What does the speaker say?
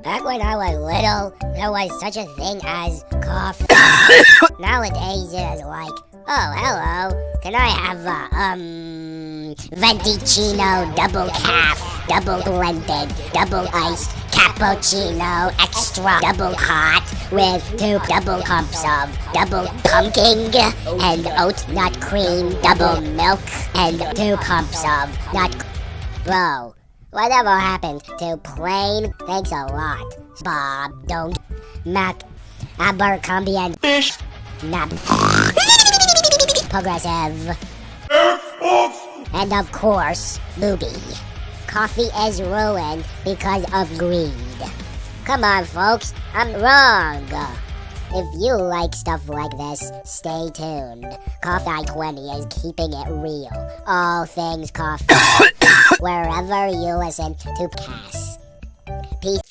Back when I was little, there was such a thing as coffee. Nowadays, it is like, oh, hello, can I have Venticino, double calf, double blended, double iced, cappuccino, extra, double hot, with 2 double cups of double pumpkin and oat nut cream, double milk, and 2 pumps of nut. Bro, whatever happened to plain? Thanks a lot, Bob. Don't Mac Abercrombie and Fish. Not progressive. And of course, Booby. Coffee is ruined because of greed. Come on, folks, I'm wrong. If you like stuff like this, stay tuned. Coffee 20 is keeping it real. All things coffee. Wherever you listen to Cass. Peace.